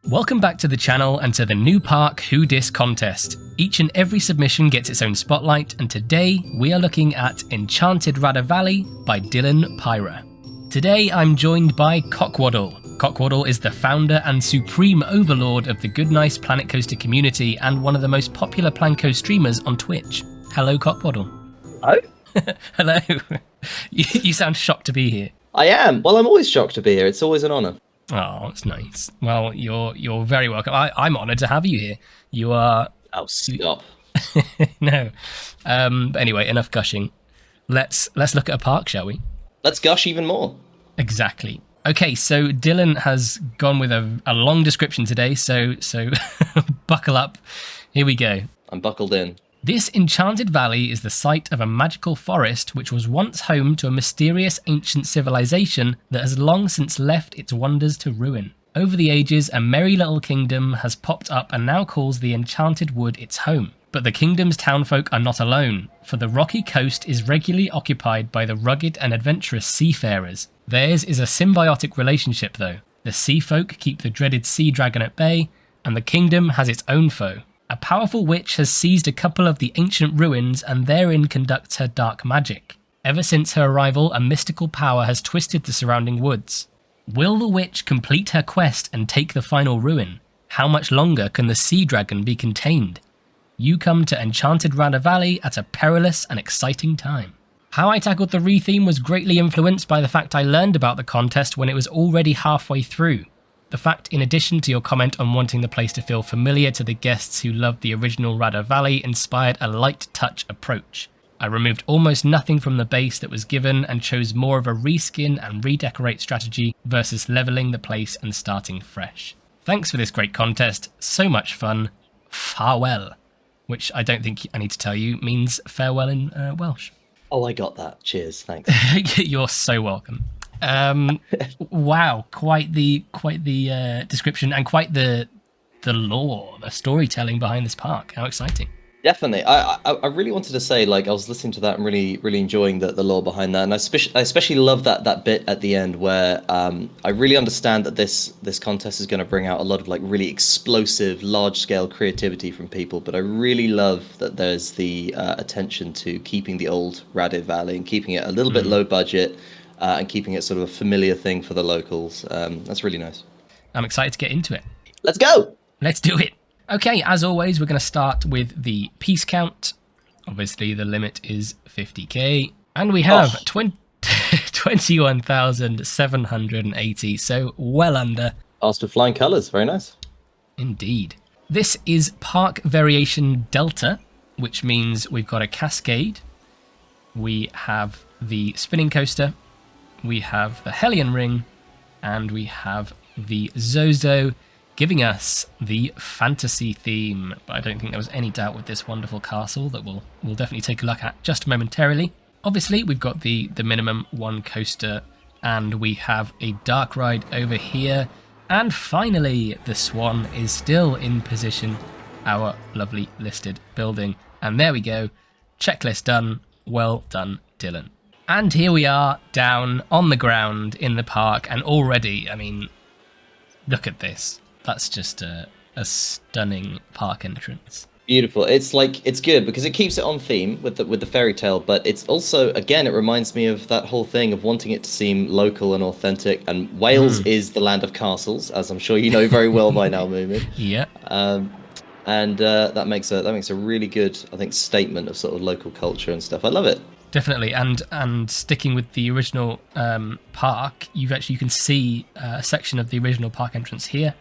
Welcome back to the channel and to the new park Who Dis contest. Each and every submission gets its own spotlight, and today we are looking at Enchanted Radyr Valley by Dylanpyra. Today I'm joined by Cockwaddle. Cockwaddle is the founder and supreme overlord of the Good Nice Planet Coaster community and one of the most popular Planco streamers on Twitch. Hello, Cockwaddle. Hello? Hello. You sound shocked to be here. I am. Well, I'm always shocked to be here. It's always an honour. Oh, that's nice. Well, you're very welcome. I'm honoured to have you here. You are... Oh, stop. No. But anyway, enough gushing. Let's look at a park, shall we? Let's gush even more. Exactly. Okay, so Dylan has gone with a long description today, so buckle up. Here we go. I'm buckled in. This enchanted valley is the site of a magical forest which was once home to a mysterious ancient civilization that has long since left its wonders to ruin. Over the ages, a merry little kingdom has popped up and now calls the Enchanted Wood its home. But the kingdom's townfolk are not alone, for the rocky coast is regularly occupied by the rugged and adventurous seafarers. Theirs is a symbiotic relationship though. The sea folk keep the dreaded sea dragon at bay, and the kingdom has its own foe. A powerful witch has seized a couple of the ancient ruins and therein conducts her dark magic. Ever since her arrival, a mystical power has twisted the surrounding woods. Will the witch complete her quest and take the final ruin? How much longer can the sea dragon be contained? You come to Enchanted Radyr Valley at a perilous and exciting time. How I tackled the retheme was greatly influenced by the fact I learned about the contest when it was already halfway through. The fact, in addition to your comment on wanting the place to feel familiar to the guests who loved the original Radyr Valley, inspired a light touch approach. I removed almost nothing from the base that was given and chose more of a reskin and redecorate strategy versus leveling the place and starting fresh. Thanks for this great contest, so much fun. Farewell, which I don't think I need to tell you means farewell in Welsh. Oh, I got that. Cheers. Thanks. You're so welcome. Wow, quite the description and quite the lore, the storytelling behind this park. How exciting! Definitely. I really wanted to say, like, I was listening to that and really enjoying the lore behind that, and I especially love that bit at the end where I really understand that this contest is going to bring out a lot of like really explosive, large scale creativity from people, but I really love that there's the attention to keeping the old Radyr Valley and keeping it a little bit low budget. And keeping it sort of a familiar thing for the locals. That's really nice. I'm excited to get into it. Let's go! Let's do it. Okay, as always, we're going to start with the piece count. Obviously, the limit is 50k. And we have 21,780, so well under. Asked with flying colours, very nice. Indeed. This is Park Variation Delta, which means we've got a cascade. We have the spinning coaster. We have the Hellion Ring, and we have the Zozo, giving us the fantasy theme. But I don't think there was any doubt with this wonderful castle that we'll definitely take a look at just momentarily. Obviously, we've got the minimum one coaster, and we have a dark ride over here. And finally, the Swan is still in position, our lovely listed building. And there we go. Checklist done. Well done, Dylan. And here we are down on the ground in the park, and already, I mean, look at this. That's just a stunning park entrance. Beautiful. It's like, it's good because it keeps it on theme with the fairy tale, but it's also, again, it reminds me of that whole thing of wanting it to seem local and authentic. And Wales is the land of castles, as I'm sure you know very well by now, Moomin. Yeah. And that makes a really good, I think, statement of sort of local culture and stuff. I love it. Definitely, and sticking with the original park, you can see a section of the original park entrance here.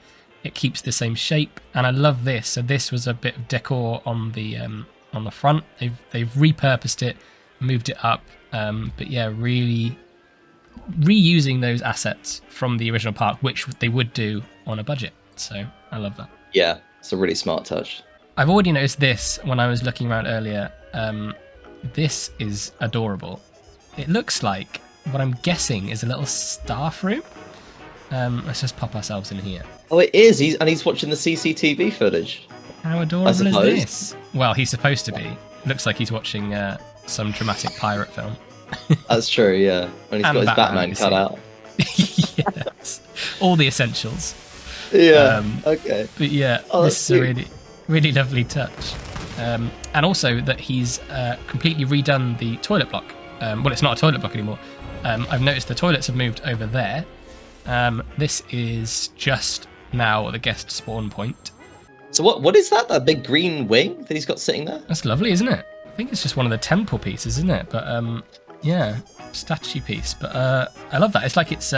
It keeps the same shape, and I love this. So this was a bit of decor on the front. They've repurposed it, moved it up, but yeah, really reusing those assets from the original park, which they would do on a budget. So I love that. Yeah, it's a really smart touch. I've already noticed this when I was looking around earlier. This is adorable. It looks like what I'm guessing is a little staff room. Let's just pop ourselves in here. Oh, it is. He's watching the CCTV footage. How adorable is this? Well, he's supposed to be. Looks like he's watching some dramatic pirate film. That's true, yeah. When he's got his Batman cut out. Yes. All the essentials. Yeah. Okay. But yeah, Oh, this that's is a cute. really, really lovely touch. And also that he's completely redone the toilet block. Well, it's not a toilet block anymore. I've noticed the toilets have moved over there. This is just now the guest spawn point. So what is that? That big green wing that he's got sitting there? That's lovely, isn't it? I think it's just one of the temple pieces, isn't it? But yeah, statue piece. But I love that. It's like it's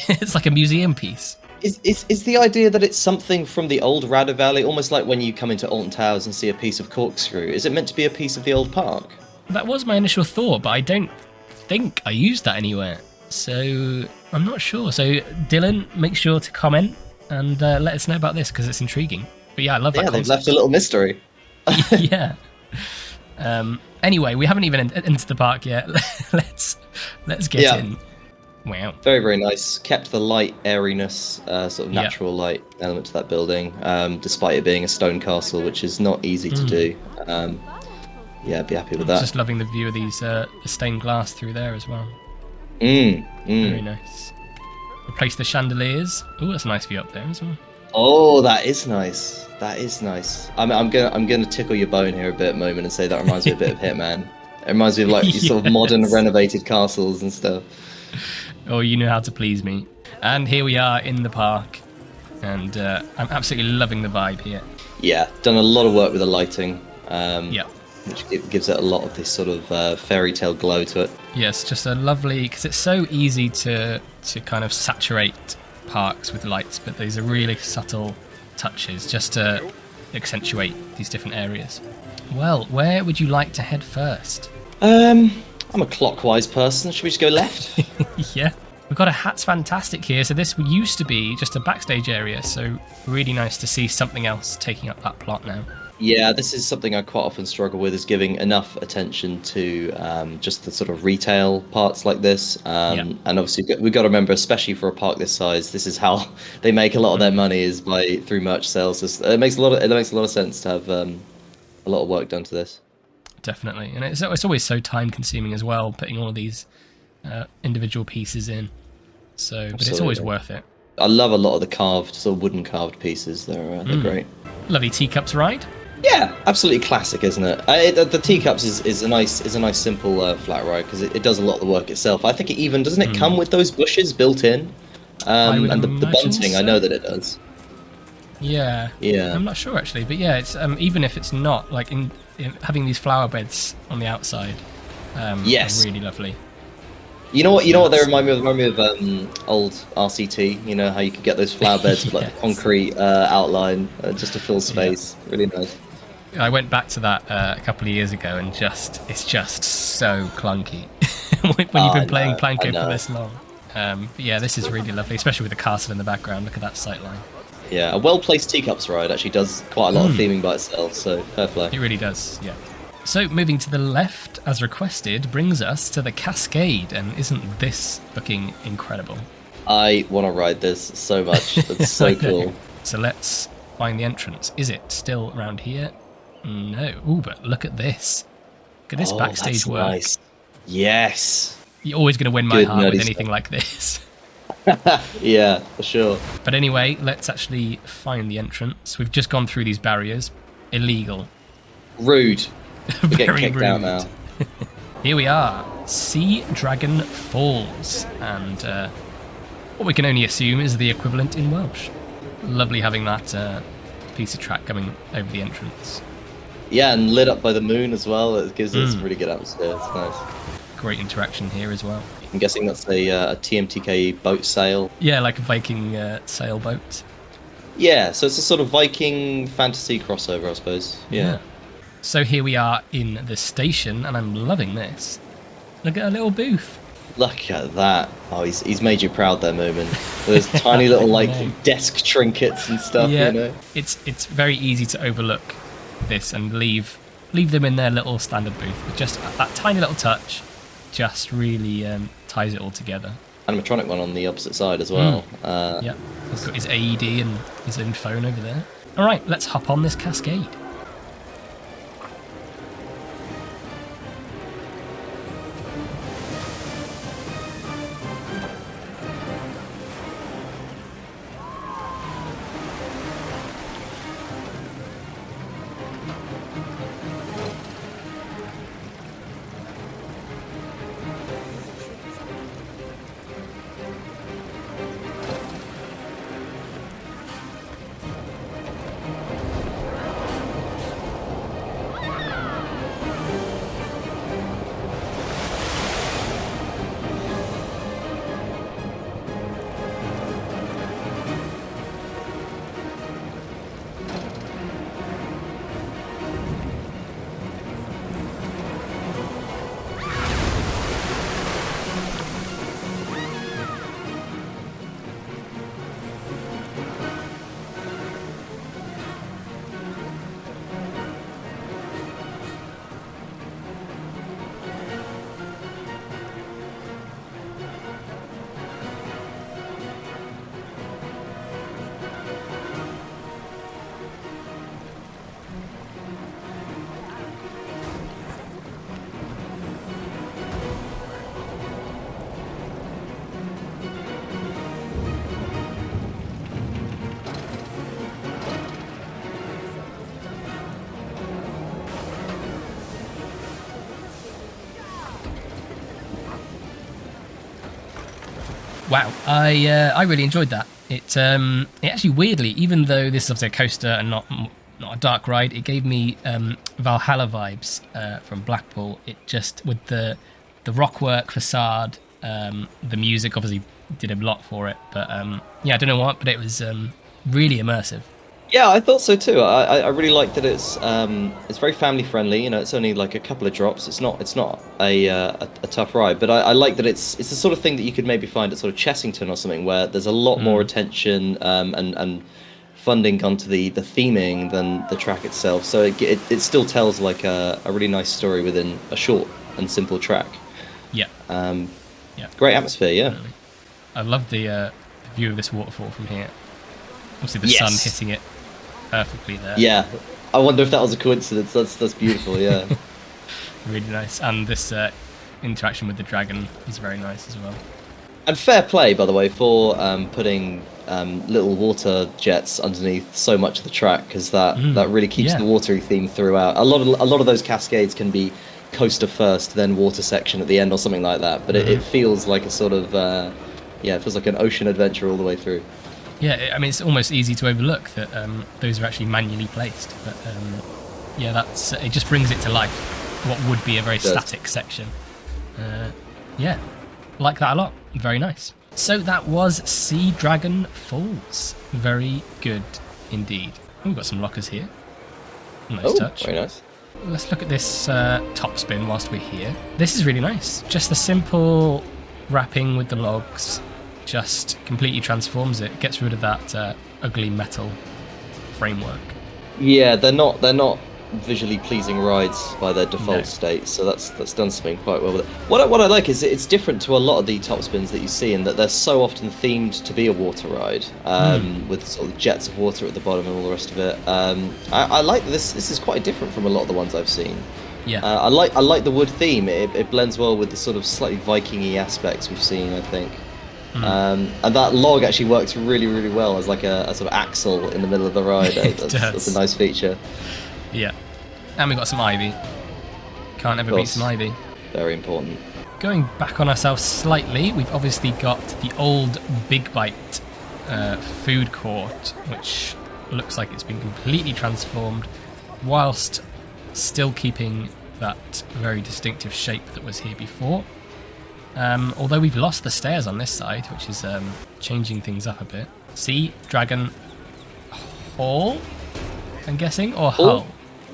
it's like a museum piece. Is the idea that it's something from the old Radyr Valley, almost like when you come into Alton Towers and see a piece of corkscrew? Is it meant to be a piece of the old park? That was my initial thought, but I don't think I used that anywhere. So I'm not sure. So Dylan, make sure to comment and let us know about this because it's intriguing. But yeah, I love that Yeah, they've concept. left a little mystery. Yeah. Anyway, we haven't even entered the park yet. let's get in. Wow. Very, very nice. Kept the light airiness, sort of natural light element to that building, despite it being a stone castle, which is not easy to do. Yeah, be happy with that. Just loving the view of these the stained glass through there as well. Very nice. Replace the chandeliers. Oh, that's a nice view up there as well. Oh, that is nice. That is nice. I'm gonna tickle your bone here a bit, moment, and say that reminds me a bit of Hitman. It reminds me of like these sort of modern renovated castles and stuff. Oh, you know how to please me. And here we are in the park, and I'm absolutely loving the vibe here. Yeah, done a lot of work with the lighting. Yeah. Which gives it a lot of this sort of fairy tale glow to it. Yes, just a lovely, because it's so easy to kind of saturate parks with lights, but these are really subtle touches just to accentuate these different areas. Well, where would you like to head first? I'm a clockwise person. Should we just go left? Yeah. We've got a Hat's Fantastic here. So this used to be just a backstage area. So really nice to see something else taking up that plot now. Yeah, this is something I quite often struggle with, is giving enough attention to just the sort of retail parts like this. And obviously we've got to remember, especially for a park this size, this is how they make a lot of their money, is through merch sales. It makes a lot of sense to have a lot of work done to this. Definitely. And it's always so time consuming as well, putting all of these individual pieces in. So, but it's always worth it. I love a lot of the sort of wooden carved pieces. They're great. Lovely teacups ride. Yeah, absolutely classic, isn't it? The teacups is a nice simple flat ride because it does a lot of the work itself. I think it even doesn't it come with those bushes built in, and the bunting. So. I know that it does. Yeah. I'm not sure actually, but yeah, it's even if it's not like in having these flower beds on the outside. Yes. Are really lovely. You know what they remind me of? Old RCT. You know how you could get those flower beds with like the concrete outline just to fill space. Yeah. Really nice. I went back to that a couple of years ago, and it's just so clunky when you've been playing Planko for this long. But yeah, this is really lovely, especially with the castle in the background. Look at that sightline. Yeah, a well-placed teacups ride actually does quite a lot of theming by itself, so fair play. It really does, yeah. So moving to the left, as requested, brings us to the Cascade, and isn't this looking incredible? I want to ride this so much. That's so cool. So let's find the entrance. Is it still around here? No. Ooh, but look at this. Look at this backstage work. Nice. Yes. You're always going to win my heart with anything like this. Yeah, for sure. But anyway, let's actually find the entrance. We've just gone through these barriers. Illegal. Rude. We're getting kicked rude. out now. Here we are, Sea Dragon Falls, and what we can only assume is the equivalent in Welsh. Lovely having that piece of track coming over the entrance. Yeah, and lit up by the moon as well. It gives us a really good atmosphere. It's nice. Great interaction here as well. I'm guessing that's a TMTK boat sail. Yeah, like a Viking sailboat. Yeah, so it's a sort of Viking fantasy crossover, I suppose. Yeah. So here we are in the station, and I'm loving this. Look at a little booth. Look at that. Oh, he's made you proud there, Moomin. There's tiny little like desk trinkets and stuff, you know. It's very easy to overlook this and leave them in their little standard booth. But just that tiny little touch just really ties it all together. Animatronic one on the opposite side as well. Yeah, he's got his AED and his own phone over there. All right, let's hop on this cascade. Wow, I really enjoyed that. It actually weirdly, even though this is obviously a coaster and not a dark ride, it gave me Valhalla vibes from Blackpool. It just with the rockwork facade, the music obviously did a lot for it. But yeah, I don't know what, but it was really immersive. Yeah, I thought so too. I really like that it's very family friendly. You know, it's only like a couple of drops. It's not a tough ride, but I like that it's the sort of thing that you could maybe find at sort of Chessington or something, where there's a lot more attention and funding gone to the theming than the track itself. So it still tells like a really nice story within a short and simple track. Yeah. Yeah. Great atmosphere. Yeah. Definitely. I love the view of this waterfall from here. Obviously, the sun hitting it perfectly there. Yeah, I wonder if that was a coincidence. That's beautiful. Yeah, really nice. And this interaction with the dragon is very nice as well. And fair play, by the way, for putting little water jets underneath so much of the track, because that really keeps the watery theme throughout. A lot of those cascades can be coaster first, then water section at the end, or something like that. But it feels like a sort of it feels like an ocean adventure all the way through. Yeah, I mean, it's almost easy to overlook that those are actually manually placed. But yeah, it just brings it to life, what would be a very static section. Yeah, like that a lot. Very nice. So that was Sea Dragon Falls. Very good indeed. Oh, we've got some lockers here. Nice touch. Very nice. Let's look at this top spin whilst we're here. This is really nice. Just the simple wrapping with the logs. Just completely transforms it. Gets rid of that ugly metal framework. Yeah, they're not visually pleasing rides by their default state, so that's done something quite well with it. What I like is it's different to a lot of the top spins that you see, in that they're so often themed to be a water ride, with sort of jets of water at the bottom and all the rest of it. I like this. This is quite different from a lot of the ones I've seen. Yeah. I like the wood theme. It blends well with the sort of slightly Viking-y aspects we've seen, I think. And that log actually works really, really well as like a sort of axle in the middle of the ride. That's a nice feature. Yeah. And we got some ivy. Can't ever beat some ivy. Very important. Going back on ourselves slightly, we've obviously got the old Big Bite food court, which looks like it's been completely transformed, whilst still keeping that very distinctive shape that was here before. Although we've lost the stairs on this side, which is changing things up a bit. Sea Dragon Hall, I'm guessing, or Hull?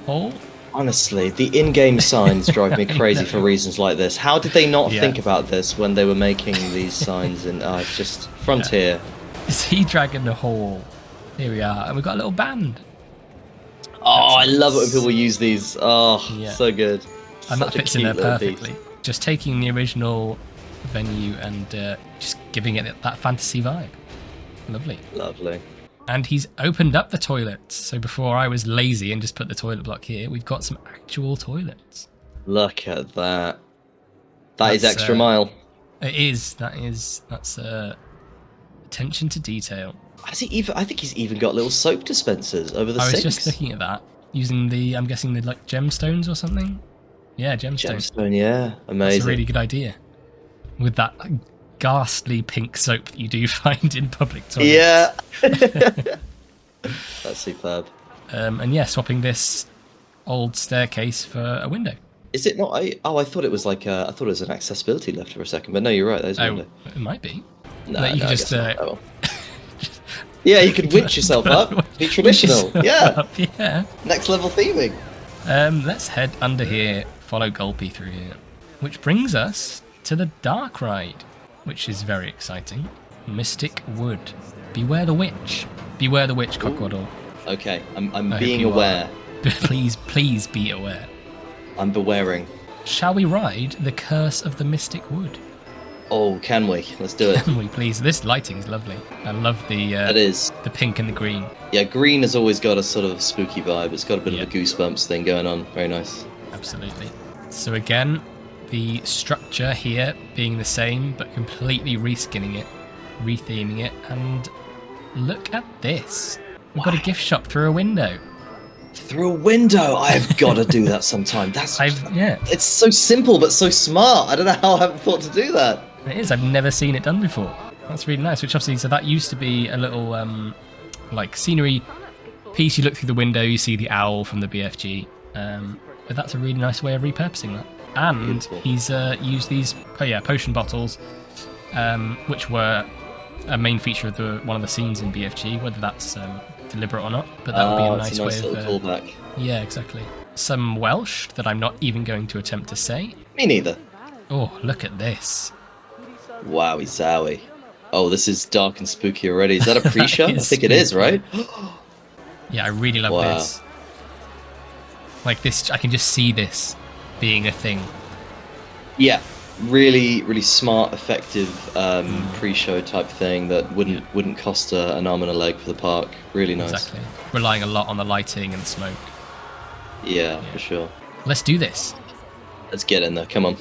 Hall? Honestly, the in-game signs drive me crazy for reasons like this. How did they not think about this when they were making these signs? And it's just Frontier. Sea Dragon Hall. Here we are, and we've got a little band. Oh, I love it when people use these. Oh, so good. And that fits in there perfectly. Just taking the original venue and just giving it that fantasy vibe. Lovely. Lovely. And he's opened up the toilets. So before I was lazy and just put the toilet block here, we've got some actual toilets. Look at that. That's extra mile. It is. That's attention to detail. I think he's even got little soap dispensers over the sinks. I was just looking at that, using I'm guessing the like gemstones or something. Yeah, gemstones. Gemstone, yeah. Amazing. That's a really good idea. With that ghastly pink soap that you do find in public toilets. Yeah. That's superb. And yeah, swapping this old staircase for a window. Is it not? I thought it was like I thought it was an accessibility lift for a second, but no, you're right. There's a window. It might be. No, you can just. Yeah, you could winch yourself up. Be traditional. Yeah. Yeah. Next level theming. Let's head under here. Follow Gulpy through here, which brings us to the dark ride, which is very exciting. Mystic Wood. Beware the witch. Beware the witch, Cockwaddle. Okay, I'm being aware. Please be aware. I'm bewaring. Shall we ride the Curse of the Mystic Wood? Oh, can we? Let's do it. Can we, please? This lighting's lovely. I love the pink and the green. Yeah, green has always got a sort of spooky vibe. It's got a bit of a goosebumps thing going on. Very nice. Absolutely. So again, the structure here being the same, but completely reskinning it, retheming it, and look at this. We've got a gift shop through a window. Through a window? I've got to do that sometime. It's so simple but so smart. I don't know how I haven't thought to do that. It is. I've never seen it done before. That's really nice. Which obviously, so that used to be a little like scenery piece. You look through the window, you see the owl from the BFG. But that's a really nice way of repurposing that. And Beautiful. he's used these potion bottles, which were a main feature of one of the scenes in BFG, whether that's deliberate or not. But that would be a nice way little of callback. yeah, exactly. Some Welsh that I'm not even going to attempt to say. Me neither. Oh, look at this. Wowie zowie. Oh, this is dark and spooky already. Is that a pre-show? I is think it is, spooky. right? Yeah, I really love Wow. this. Like this, I can just see this being a thing. Yeah, really, really smart, effective pre-show type thing that wouldn't cost an arm and a leg for the park. Really nice. Exactly. Relying a lot on the lighting and smoke. Yeah, for sure. Let's do this. Let's get in there. Come on.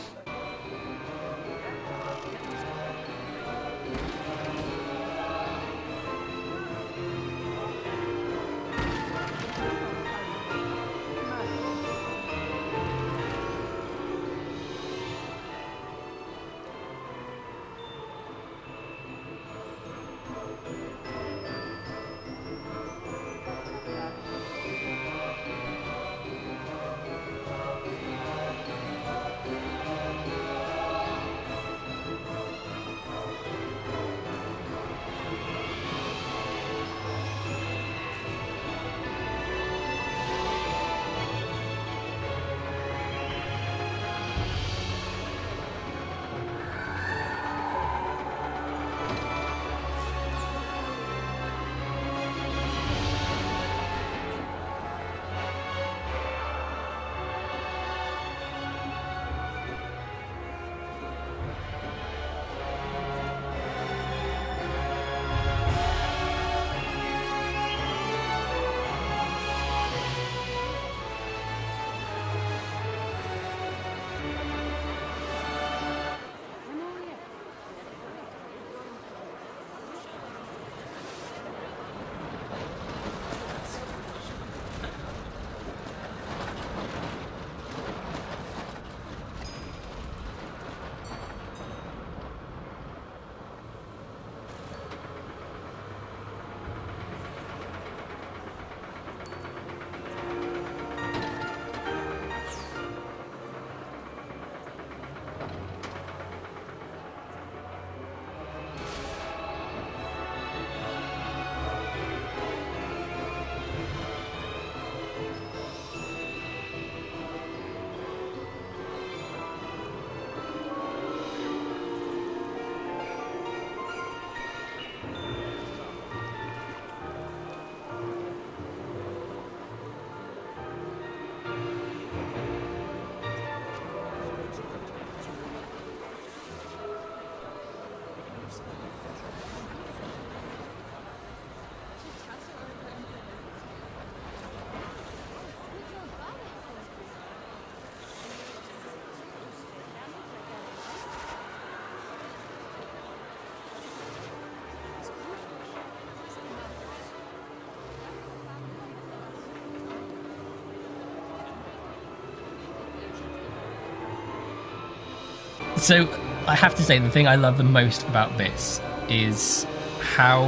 So I have to say, the thing I love the most about this is how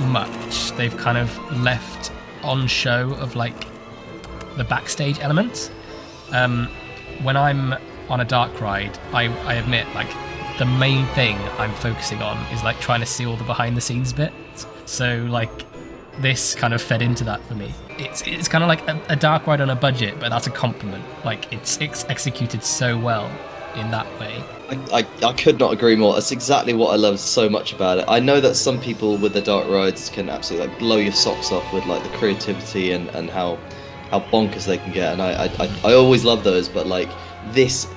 much they've kind of left on show of like the backstage elements. When I'm on a dark ride, I admit, like, the main thing I'm focusing on is like trying to see all the behind the scenes bits. So like this kind of fed into that for me. It's kind of like a dark ride on a budget, but that's a compliment. Like it's executed so well in that way. I could not agree more. That's exactly what I love so much about it. I know that some people with the dark rides can absolutely like blow your socks off with like the creativity and how bonkers they can get, and I always love those, but like this,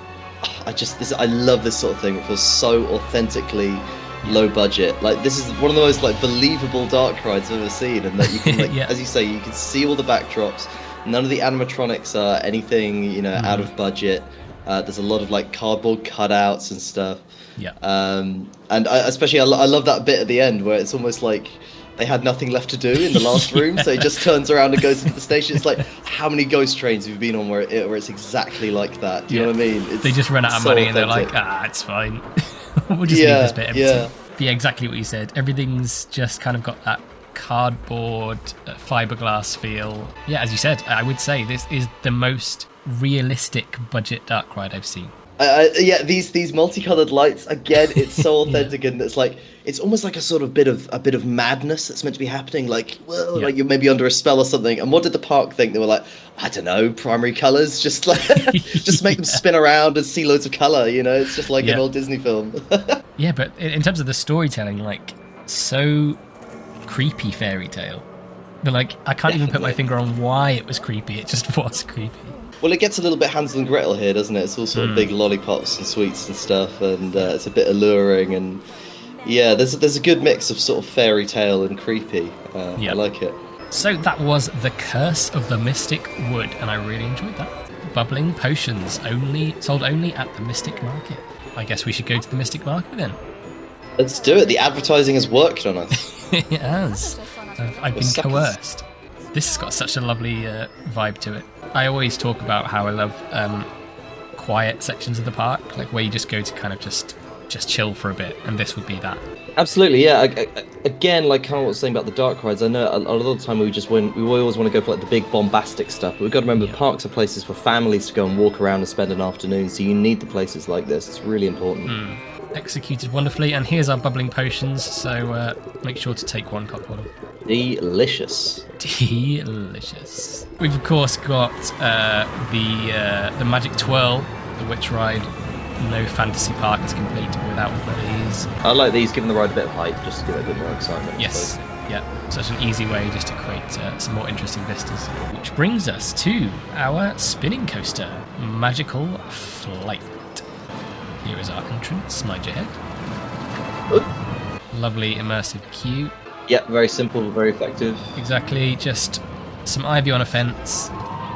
I love this sort of thing. It feels so authentically low budget. Like this is one of the most like believable dark rides I've ever seen, and that you can like Yeah. as you say, you can see all the backdrops. None of the animatronics are anything, you know, out of budget. There's a lot of like cardboard cutouts and stuff. Yeah. And especially I love that bit at the end where it's almost like they had nothing left to do in the last room, so he just turns around and goes into the station. It's like, how many ghost trains have you been on where it's exactly like that? Do you know what I mean? They just run out of so money and they're authentic. like, it's fine. We'll just leave this bit empty. Yeah. Yeah, exactly what you said. Everything's just kind of got that cardboard, fiberglass feel. Yeah, as you said, I would say this is the most realistic budget dark ride I've seen. Yeah, these multicolored lights again. It's so authentic, and it's like it's almost like a sort of bit of madness that's meant to be happening. Like, well, like you're maybe under a spell or something. And what did the park think? They were like, I don't know, primary colors, just like just make them spin around and see loads of color. You know, it's just like an old Disney film. Yeah, but in terms of the storytelling, like so creepy fairy tale. But like, I can't even put my finger on why it was creepy. It just was creepy. Well, it gets a little bit Hansel and Gretel here, doesn't it? It's all sort of big lollipops and sweets and stuff, and it's a bit alluring, and yeah, there's a good mix of sort of fairy tale and creepy. I like it. So that was The Curse of the Mystic Wood, and I really enjoyed that. Bubbling potions, sold only at the Mystic Market. I guess we should go to the Mystic Market then. Let's do it. The advertising has worked on us. It has. I've been coerced. This has got such a lovely vibe to it. I always talk about how I love quiet sections of the park, like where you just go to kind of just chill for a bit, and this would be that. Absolutely, yeah. Again, like kind of what I was saying about the dark rides, I know a lot of the time we always want to go for like the big bombastic stuff, but we've got to remember parks are places for families to go and walk around and spend an afternoon, so you need the places like this. It's really important. Executed wonderfully, and here's our bubbling potions, so make sure to take one, Cockwaddle. Delicious. Delicious. We've of course got the Magic Twirl, the Witch Ride. No fantasy park is complete without one of these. I like these, giving the ride a bit of hype, just to give it a bit more excitement. Yes, yeah, such an easy way just to create some more interesting vistas. Which brings us to our spinning coaster, Magical Flight. Here is our entrance, mind your head. Ooh. Lovely immersive queue. Yeah, very simple, very effective. Exactly, just some ivy on a fence.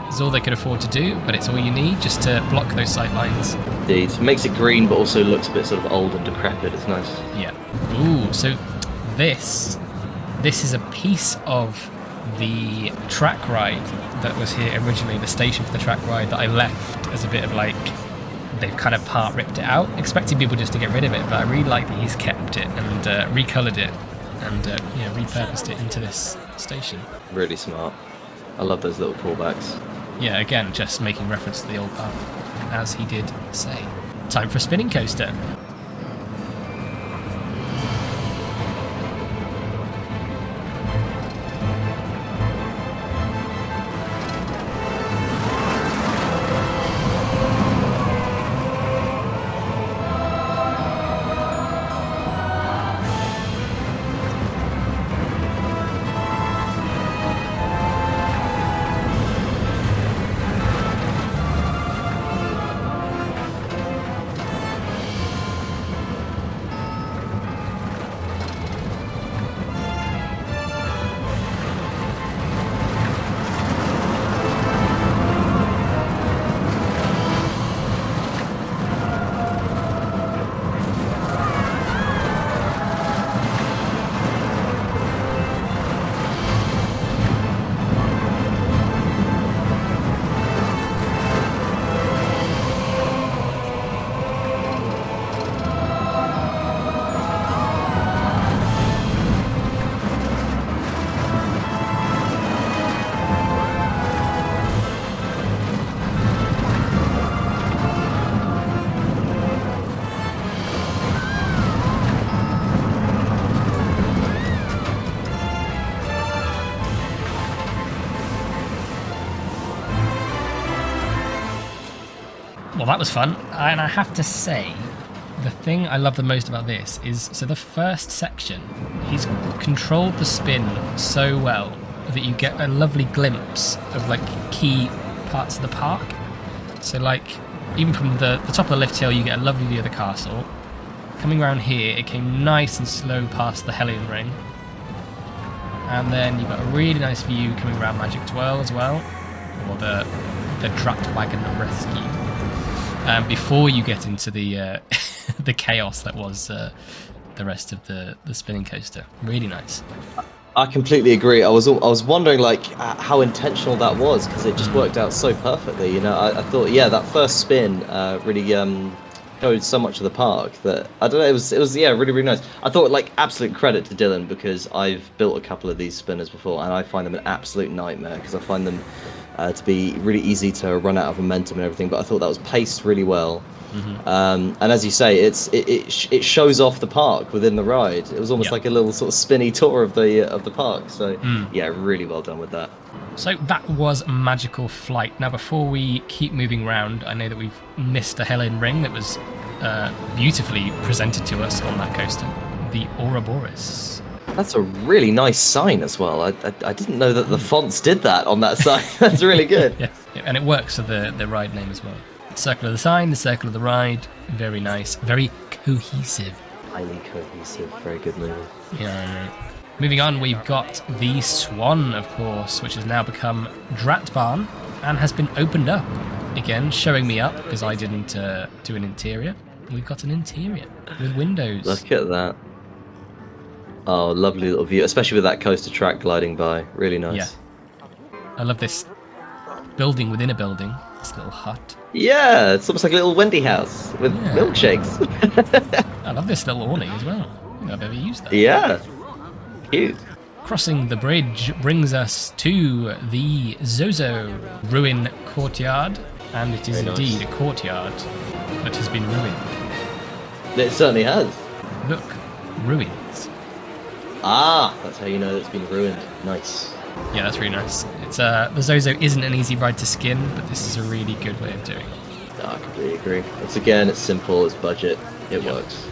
It's all they could afford to do, but it's all you need just to block those sight lines. Indeed. It makes it green, but also looks a bit sort of old and decrepit. It's nice. Yeah. Ooh, so this is a piece of the track ride that was here originally, the station for the track ride that I left as a bit of like, they've kind of part ripped it out, expecting people just to get rid of it, but I really like that he's kept it and recolored it and repurposed it into this station. Really smart. I love those little callbacks. Yeah, again, just making reference to the old park, as he did say. Time for a spinning coaster. Well, that was fun, and I have to say, the thing I love the most about this is, so the first section, he's controlled the spin so well that you get a lovely glimpse of like key parts of the park. So like, even from the top of the lift hill, you get a lovely view of the castle. Coming around here, it came nice and slow past the Hellion Ring. And then you've got a really nice view coming around Magic Twirl as well, or the Trapped Wagon Rescue. Before you get into the the chaos that was the rest of the spinning coaster. Really nice. I completely agree. I was wondering like how intentional that was, because it just worked out so perfectly. You know, I thought, yeah, that first spin really showed so much of the park that I don't know. It was yeah, really nice. I thought like absolute credit to Dylan because I've built a couple of these spinners before and I find them an absolute nightmare because I find them to be really easy to run out of momentum and everything. But I thought that was paced really well. And as you say, it shows off the park within the ride. It was almost Yeah. like a little sort of spinny tour of the park. So yeah, really well done with that. So that was Magical Flight. Now, before we keep moving around, I know that we've missed a Helen ring that was beautifully presented to us on that coaster, the Ouroboros. That's a really nice sign as well. I didn't know that the fonts did that on that sign. That's really good. Yeah, and it works for the ride name as well. Circle of the sign, the circle of the ride. Very nice, very cohesive. Highly cohesive, very good movie. Yeah. Moving on, we've got the Swan, of course, which has now become Dratbarn and has been opened up. Again, showing me up because I didn't do an interior. We've got an interior with windows. Look at that. Oh, lovely little view, especially with that coaster track gliding by. Really nice. Yeah. I love this building within a building, this little hut. Yeah, it's almost like a little Wendy house with milkshakes. I love this little awning as well. I don't think I've ever used that. Yeah, cute. Crossing the bridge brings us to the Zozo Ruin Courtyard, and it is Very nice. indeed a courtyard that has been ruined. It certainly has. Look, ruins. Ah, that's how you know it's been ruined. Nice. Yeah, that's really nice. It's the Zozo isn't an easy ride to skin, but this is a really good way of doing it. No, I completely agree. It's simple, it's budget, it works.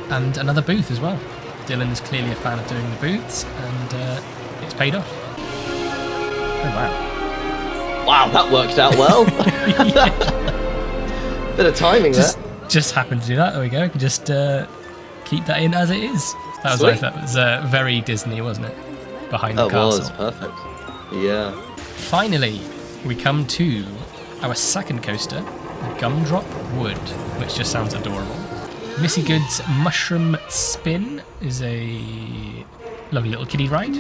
And another booth as well. Dylan is clearly a fan of doing the booths, and it's paid off. Oh wow! Wow, that worked out well. Bit of timing there. Just happened to do that. There we go. We can just keep that in as it is. That was Sweet. That was very Disney, wasn't it? Behind the That castle. was perfect. Yeah. Finally, we come to our second coaster, Gumdrop Wood, which just sounds adorable. Missy Good's Mushroom Spin is a lovely little kiddie ride.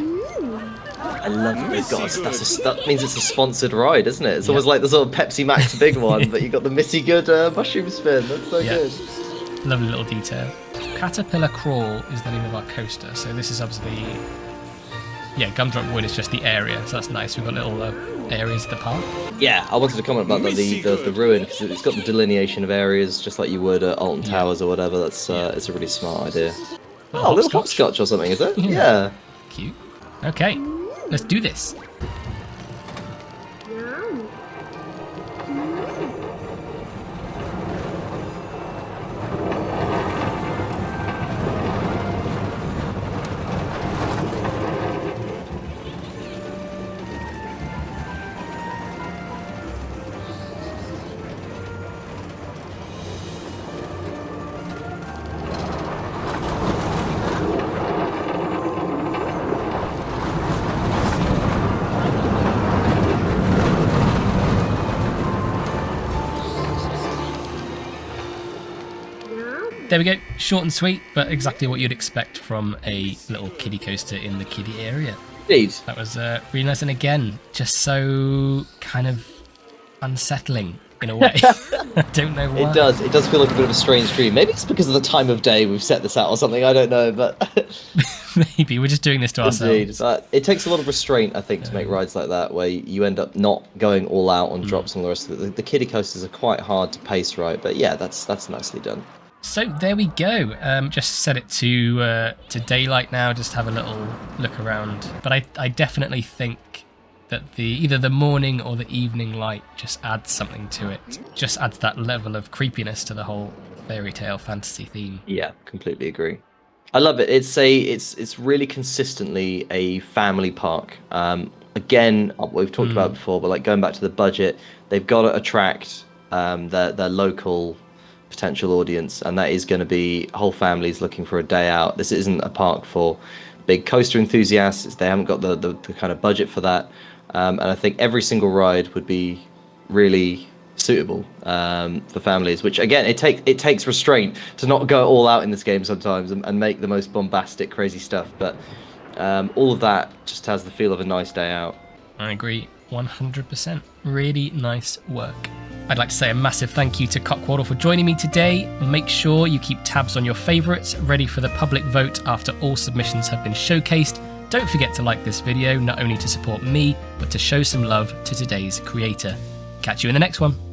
I love that they've got that means it's a sponsored ride, isn't it? It's almost like the sort of Pepsi Max big one, but you got the Missy Good mushroom spin. That's so good. Lovely little detail. Caterpillar Crawl is the name of our coaster. So this is obviously, Gumdrop Wood is just the area. So that's nice. We've got little areas of the park. Yeah, I wanted to comment about the ruin because it's got the delineation of areas just like you would at Alton Towers or whatever. That's it's a really smart idea. Oh, a little hopscotch or something, is it? Yeah. Cute. Okay, let's do this. There we go, short and sweet, but exactly what you'd expect from a little kiddie coaster in the kiddie area. Indeed. That was really nice, and again, just so kind of unsettling in a way. I don't know why. It does feel like a bit of a strange dream. Maybe it's because of the time of day we've set this out or something, I don't know, but Maybe we're just doing this to ourselves. indeed. It takes a lot of restraint, I think, to make rides like that, where you end up not going all out on drops and all the rest of it. The kiddie coasters are quite hard to pace right, but yeah, that's nicely done. So there we go. Just set it to daylight now. Just have a little look around. But I definitely think that either the morning or the evening light just adds something to it. Just adds that level of creepiness to the whole fairy tale fantasy theme. Yeah, completely agree. I love it. It's really consistently a family park. Again, what we've talked about before, but like going back to the budget, they've got to attract their local potential audience, and that is going to be whole families looking for a day out. This isn't a park for big coaster enthusiasts. They haven't got the kind of budget for that, and I think every single ride would be really suitable for families, which again, it takes restraint to not go all out in this game sometimes and make the most bombastic crazy stuff, but all of that just has the feel of a nice day out. I agree 100%. Really nice work. I'd like to say a massive thank you to Cockwaddle for joining me today. Make sure you keep tabs on your favourites, ready for the public vote after all submissions have been showcased. Don't forget to like this video, not only to support me, but to show some love to today's creator. Catch you in the next one.